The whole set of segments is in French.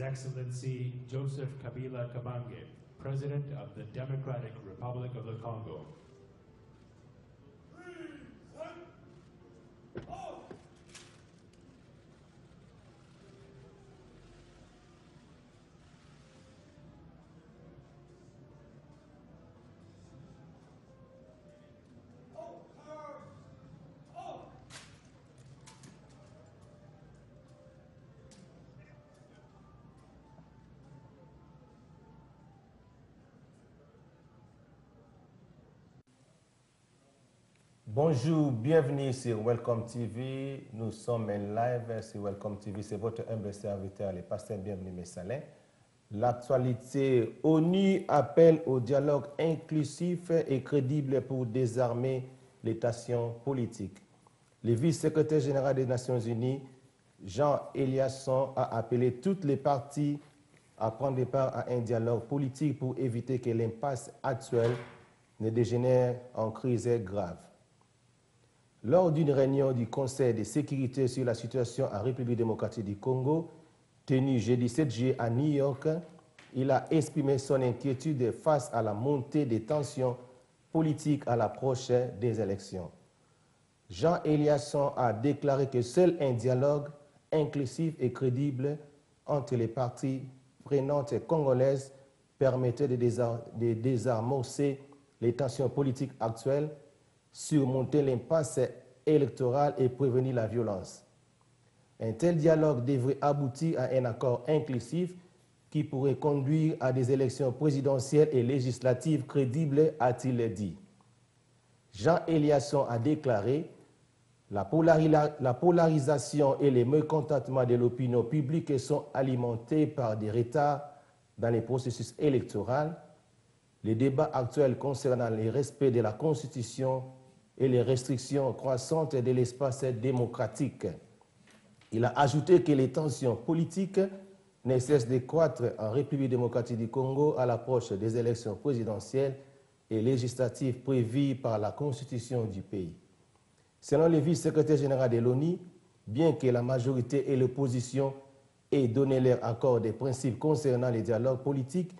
His Excellency Joseph Kabila Kabange, President of the Democratic Republic of the Congo. Bonjour, bienvenue sur Welcome TV. Nous sommes en live sur Welcome TV. C'est votre humble serviteur, le pasteur Bienvenu Messalin. L'actualité, ONU appelle au dialogue inclusif et crédible pour désarmer les tensions politiques. Le vice-secrétaire général des Nations Unies, Jean Eliasson, a appelé toutes les parties à prendre part à un dialogue politique pour éviter que l'impasse actuelle ne dégénère en crise grave. Lors d'une réunion du Conseil de sécurité sur la situation en République démocratique du Congo, tenue jeudi 7 juillet à New York, il a exprimé son inquiétude face à la montée des tensions politiques à l'approche des élections. Jean Eliasson a déclaré que seul un dialogue inclusif et crédible entre les parties prenantes congolaises permettrait de désamorcer les tensions politiques actuelles, surmonter l'impasse électorale et prévenir la violence. Un tel dialogue devrait aboutir à un accord inclusif qui pourrait conduire à des élections présidentielles et législatives crédibles, a-t-il dit. Jean Eliasson a déclaré « La polarisation et les mécontentements de l'opinion publique sont alimentés par des retards dans les processus électoraux. Les débats actuels concernant le respect de la Constitution et les restrictions croissantes de l'espace démocratique. » Il a ajouté que les tensions politiques ne cessent de croître en République démocratique du Congo à l'approche des élections présidentielles et législatives prévues par la Constitution du pays. Selon le vice-secrétaire général de l'ONU, bien que la majorité et l'opposition aient donné leur accord des principes concernant les dialogues politiques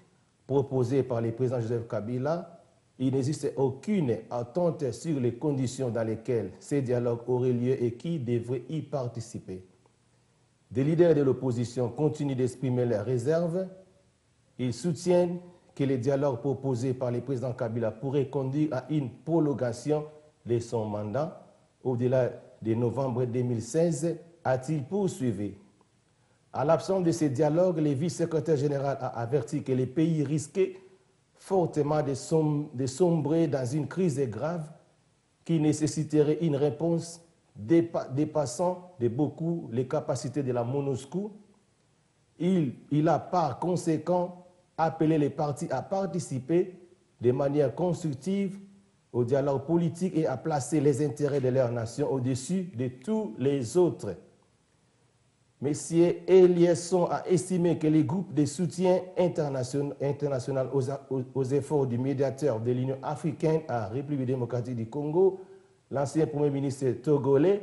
proposés par le président Joseph Kabila, il n'existe aucune attente sur les conditions dans lesquelles ces dialogues auraient lieu et qui devraient y participer. Des leaders de l'opposition continuent d'exprimer leurs réserves. Ils soutiennent que les dialogues proposés par le président Kabila pourraient conduire à une prolongation de son mandat au-delà de novembre 2016, a-t-il poursuivi. À l'absence de ces dialogues, le vice-secrétaire général a averti que les pays risquaient fortement de sombrer dans une crise grave qui nécessiterait une réponse dépassant de beaucoup les capacités de la MONUSCO. Il a par conséquent appelé les partis à participer de manière constructive au dialogue politique et à placer les intérêts de leur nation au-dessus de tous les autres. M. Eliasson a estimé que les groupes de soutien international aux efforts du médiateur de l'Union africaine en République démocratique du Congo, l'ancien Premier ministre togolais,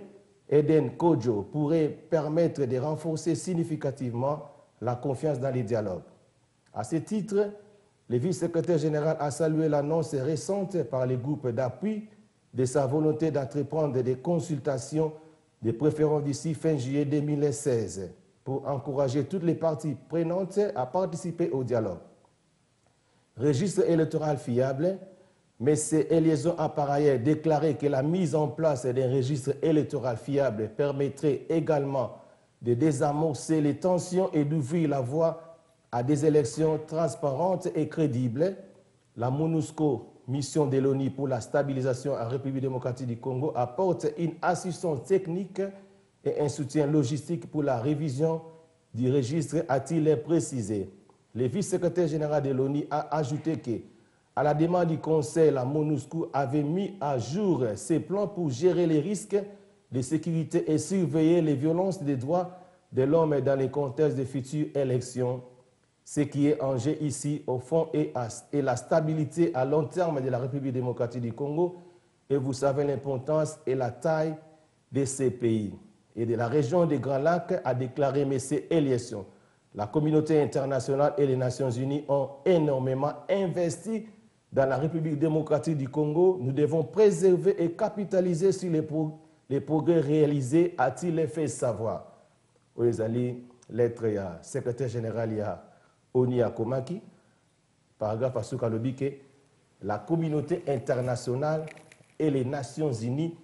Eden Kojo, pourraient permettre de renforcer significativement la confiance dans les dialogues. À ce titre, le vice-secrétaire général a salué l'annonce récente par les groupes d'appui de sa volonté d'entreprendre des consultations de préférence d'ici fin juillet 2016 pour encourager toutes les parties prenantes à participer au dialogue. Registre électoral fiable, M. Eliasson a par ailleurs déclaré que la mise en place d'un registre électoral fiable permettrait également de désamorcer les tensions et d'ouvrir la voie à des élections transparentes et crédibles. La MONUSCO, mission de l'ONU pour la stabilisation en République démocratique du Congo, apporte une assistance technique et un soutien logistique pour la révision du registre, a-t-il précisé. Le vice-secrétaire général de l'ONU a ajouté que, à la demande du Conseil, la MONUSCO avait mis à jour ses plans pour gérer les risques de sécurité et surveiller les violences des droits de l'homme dans les contextes de futures élections. Ce qui est en jeu ici, au fond, est la stabilité à long terme de la République démocratique du Congo. Et vous savez l'importance et la taille de ces pays. Et de la région des Grands Lacs, a déclaré M. Eliasson. La communauté internationale et les Nations Unies ont énormément investi dans la République démocratique du Congo. Nous devons préserver et capitaliser sur les progrès réalisés, a-t-il fait savoir. Oezali, lettre ya secrétaire général ya Oni Akomaki, paragraphe à Soukalobike, la communauté internationale et les Nations Unies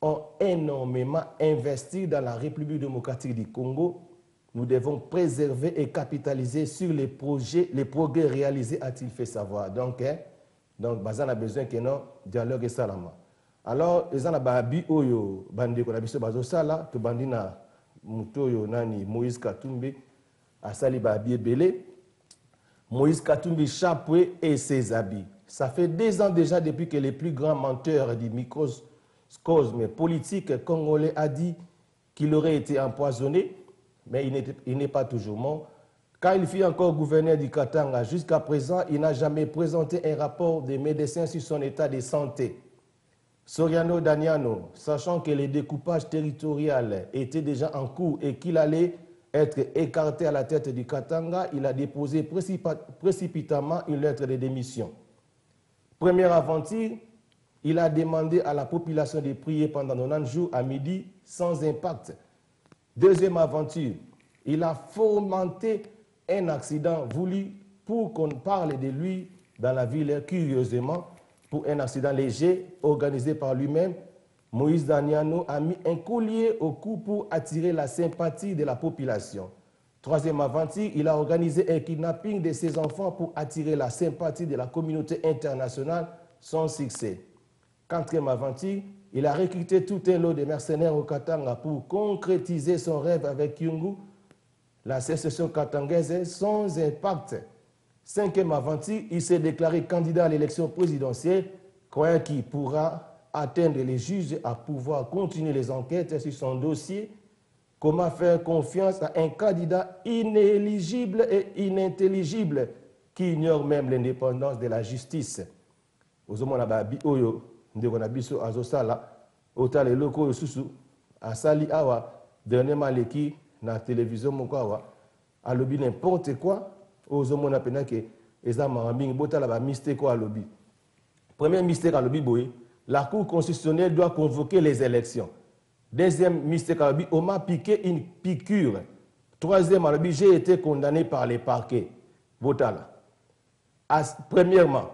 ont énormément investi dans la République démocratique du Congo. Nous devons préserver et capitaliser sur les progrès réalisés, a-t-il fait savoir. Donc, Bazan a besoin que nous dialogue et salama. Alors, les gens babi oyo bandi ko biso bazo sala que bandi na mutoyo nani Moïse Katumbi asali babi ebele. Moïse Katumbi Chapwe et ses habits. Ça fait 2 ans déjà depuis que le plus grand menteur du microcosme politique congolais a dit qu'il aurait été empoisonné, mais il n'est pas toujours mort. Quand il fut encore gouverneur du Katanga, jusqu'à présent, il n'a jamais présenté un rapport des médecins sur son état de santé. Soriano Daniano, sachant que le découpage territorial était déjà en cours et qu'il allait être écarté à la tête du Katanga, il a déposé précipitamment une lettre de démission. Première aventure, il a demandé à la population de prier pendant 90 jours à midi sans impact. Deuxième aventure, il a fomenté un accident voulu pour qu'on parle de lui dans la ville, curieusement, pour un accident léger organisé par lui-même. Moïse Daniano a mis un collier au cou pour attirer la sympathie de la population. Troisième aventure, il a organisé un kidnapping de ses enfants pour attirer la sympathie de la communauté internationale, sans succès. Quatrième aventure, il a recruté tout un lot de mercenaires au Katanga pour concrétiser son rêve avec Kyungu, la sécession katangaise, sans impact. Cinquième aventure, il s'est déclaré candidat à l'élection présidentielle, croyant qu'il pourra atteindre les juges à pouvoir continuer les enquêtes sur son dossier. Comment faire confiance à un candidat inéligible et inintelligible qui ignore même l'indépendance de la justice? Ozomona babi oyo ndeko na biso azosala otala eloko susu asali awa dernièrement leki na télévision moko awa alobi n'importe quoi ozomona pena ke eza mamingi botala ba mystère ko alobi. Premier mystère alobi boye, la Cour constitutionnelle doit convoquer les élections. Deuxième mystère alobi, on m'a piqué une piqûre. Troisième alobi, j'ai été condamné par les parquets. Botala. Premièrement,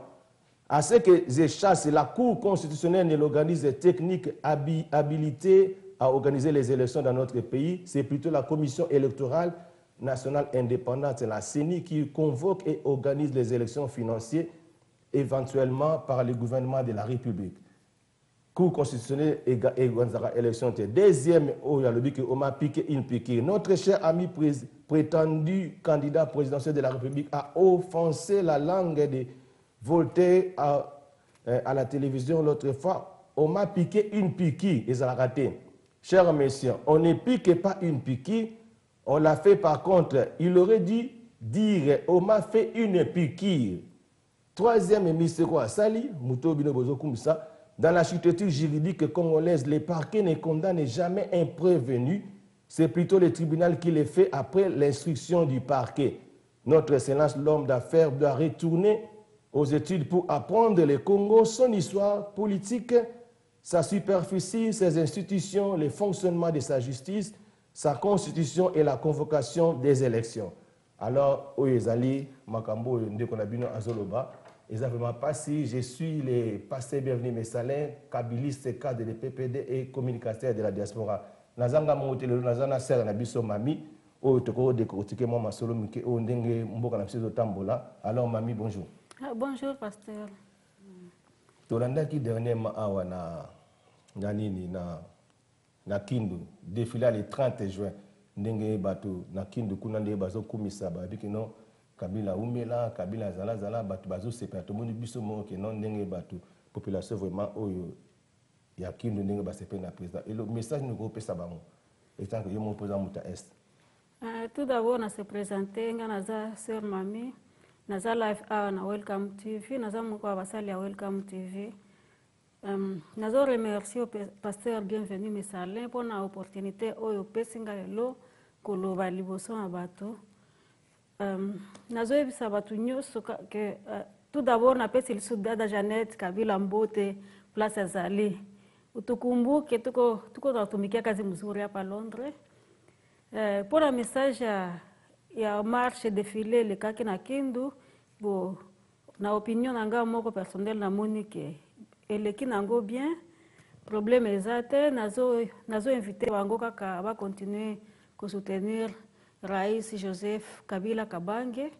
à ce que je chasse, la Cour constitutionnelle ne l'organise technique habilité à organiser les élections dans notre pays. C'est plutôt la Commission électorale nationale indépendante, la CENI, qui convoque et organise les élections financières, éventuellement par le gouvernement de la République. Cour constitutionnelle et élection. Deuxième, on m'a piqué une piqûre. Notre cher ami prétendu candidat présidentiel de la République a offensé la langue de Voltaire à la télévision l'autre fois. On m'a piqué une piqûre et ça a raté. Chers messieurs, on ne pique pas une piqûre, on l'a fait par contre. Il aurait dû dire on m'a fait une piqûre. Troisième ministre quoi, Sali, Mouto Bino Bozo Koumsa. Dans la structure juridique congolaise, les parquets ne condamnent jamais un prévenu. C'est plutôt le tribunal qui le fait après l'instruction du parquet. Notre Excellence, l'homme d'affaires, doit retourner aux études pour apprendre le Congo, son histoire politique, sa superficie, ses institutions, le fonctionnement de sa justice, sa constitution et la convocation des élections. Alors, Oyezali, Makambo, Ndekonabino, Azoloba, exactement pas si je suis le pasteur Bienvenu Messalin, kabiliste cadre de PPD et communicateur de la diaspora. Nazanga motelo nazana sera na biso mami o toko décortiquer moi masolo mike o ndenge mboka na biso tambola. Alors mami bonjour. Bonjour pasteur. Tolanda ki dernièrement awa na nini na Kindu défilé le 30 juin ndenge bato na Kindu kuna ndenge bazo kumisa ba bikino Kabila Umela, Kabila Zala, batu bazo sepa to moni biso mo ke non ndenge batu population vraiment oyo ya Kindu ndenge ba sepa na président. Et le message nous groupe ça bango. Étant que yo mon président muta est. Tout d'abord na se présenter nganaza sœur Mami, naza live na Welcome TV, naza moko basali ya Welcome TV. Nazo remercier au pasteur Bienvenu Messalin pour na opportunité oyo pesinga lelo koloba liboso na bato. nazoyebisa bato nyonso que tout d'abord napesi lisu dada Jeannette Kabila mbote place azali. Utukumbuke tuko natumikia kazi mzuri hapa Londres. Pona message ya marche défilé le kaki na Kindu bo na opinion nanga moko personnel na monique eleki nango bien problème ezate nazo inviter bango kaka ba continuer ko soutenir Rais Joseph Kabila Kabange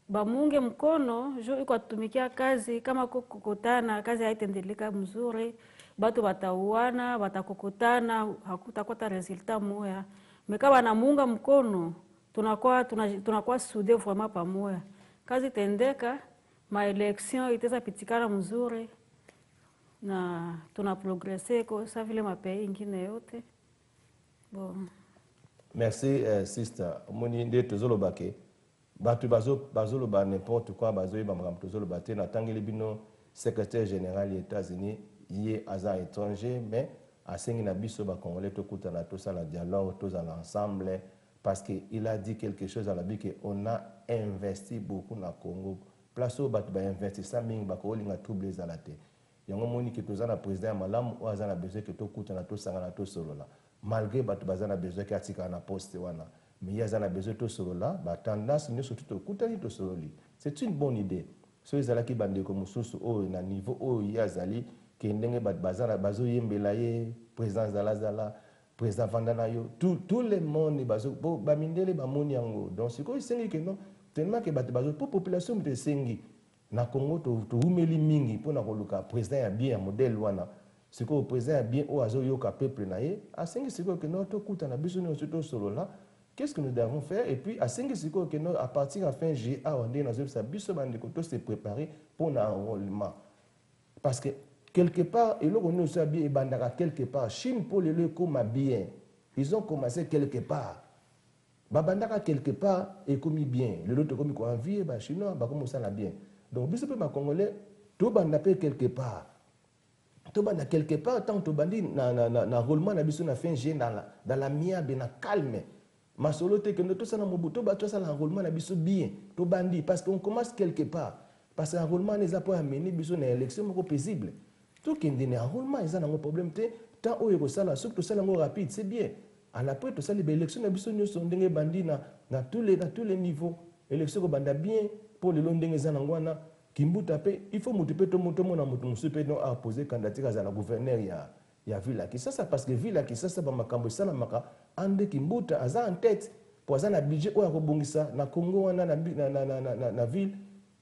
bamunge mkono jo iko tumikia kazi kama kukutana kazi haitendeleka mzuri batu batauana batakukutana hakutakuta resultat moya mekaba na muunga mkono tunakuwa sude vraiment pamoja kazi tendeka maelection iteza pitikana mzuri na tunaprogresse kwa sa vile mapei ingine yote bon. Merci sister moni nde tozoloba ke batu bazoloba n'importe quoi bazoyeba makambo tozoloba te natangeli bino secrétaire général des États-Unis yé aza étranger mais asengi na biso ba congolais tokutana tosala dialogue tozala ensemble parce qu'il a dit quelque chose à la vie qu'on a investi beaucoup na Congo place où batu ba investi ça mingi ba ko linga trouble za la te yango moni ke tozana président malamu o azana besoin que tokutana tosangana tosolola malgré batu bazana besoin que atika na poste wana mais il y a besoin de solola ba tendance ne surtout tokutani tosololi c'est une bonne idée so ezala ki bande ko mususu o na niveau o yazali ke ndenge batu bazana bazo yembela ye président zala président Vandana yo tout le monde bazo ba mindele ba moni yango donc c'est quoi sengi que non tellement que batu bazo pour population de sengi na Congo to humeli mingi pona ko luka président ya bien modèle wana c'est quoi président ya bien o azo yoka peuple na ye a sengi c'est quoi que non to kuta na biso ne surtout solola qu'est-ce que nous devons faire et puis à sengi c'est quoi que non à partir à fin juillet on est dans ce biso bande ko to se préparer pour l'enrôlement parce que quelque part, et là on nous a bien et bandara quelque part. Chine pour le comme bien. Ils ont commencé quelque part. Bandara quelque part et commis bien. Le l'autre comme quoi envie, bah chinois, bah comme ça la bien. Donc bis peu ma congolais, tout bandapé quelque part. Tout banda quelque part tant tout bandi na roulement na biso na fin juillet dans la miabe na calme. Ma solo te que nous tout ça na mobuto ba tout ça l'enrôlement na biso bien. Tout bandi parce qu'on commence quelque part. Parce que l'enrôlement n'est pas amené biso na élection moko paisible. Tout qui est enrôlement, ils ont un problème. Tant où ils sont surtout ça rapide, c'est bien. À l'après, tout ça, les élections, nous sont des bandits dans tous les niveaux. Élections, ils sont bien pour les longs des anangwana. Il faut motiver tout le monde à poser candidature à la gouverneure. Il y a Villa qui ça parce que Villa qui ça, ma cambo ça, maka, ande Kimbuta, en tête, pour un budget ou à rebongissa, na Congo, na ville.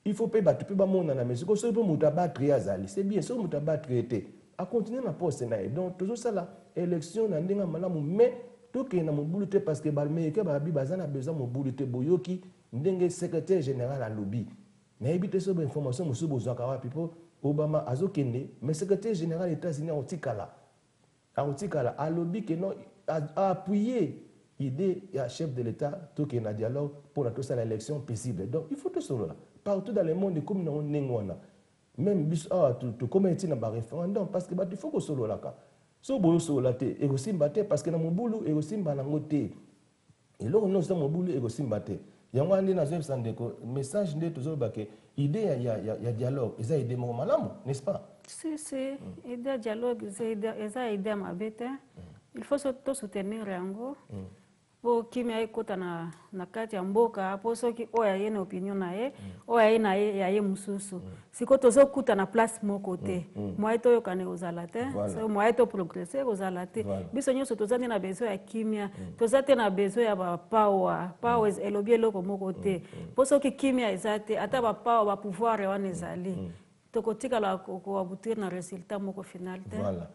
Il faut payer battre pas mon na mais c'est que pour mutabattre azali c'est bien sur mutabattre était à continuer na poste na donc toujours ça la élection na ndinga malamu mais tout que na mobulité parce que balmeke ba bi bazana besoin mobulité boyoki ndenge secrétaire général à lobby na ebité so information musu besoin ka wa pipo Obama azokende mais secrétaire général des États-Unis otikala à lobby que non a appuyé idée ya chef de l'État tout que na dialogue pour la tout ça l'élection paisible donc il faut tout cela partout dans le monde comme nous n'engwana même bis tu commettre na référendum parce que il faut que solo la ka so boyo solo la te et aussi mbaté parce que na mobulu et aussi mbana ngote et là on sommes mobulu et aussi mbaté yango andi na zef sandeko message ndé toujours ba ke idée ya dialogue eza idée mo malamu n'est-ce pas si idée dialogue eza idée mabete il faut surtout soutenir yango po kimia ikota na kati ya mboka po soki oya ye na opinion na ye oya ye na ye ya ye mususu siko tozo kuta na place moko te moye to yokane ozala te so moye to progresser ozala te biso nyonso tozandi na besoin ya kimia tozate na besoin ya ba power elobi eloko moko te po soki kimia ezate ata ba power ba pouvoir wana ezali tokotika la ko aboutir na résultat moko final te voilà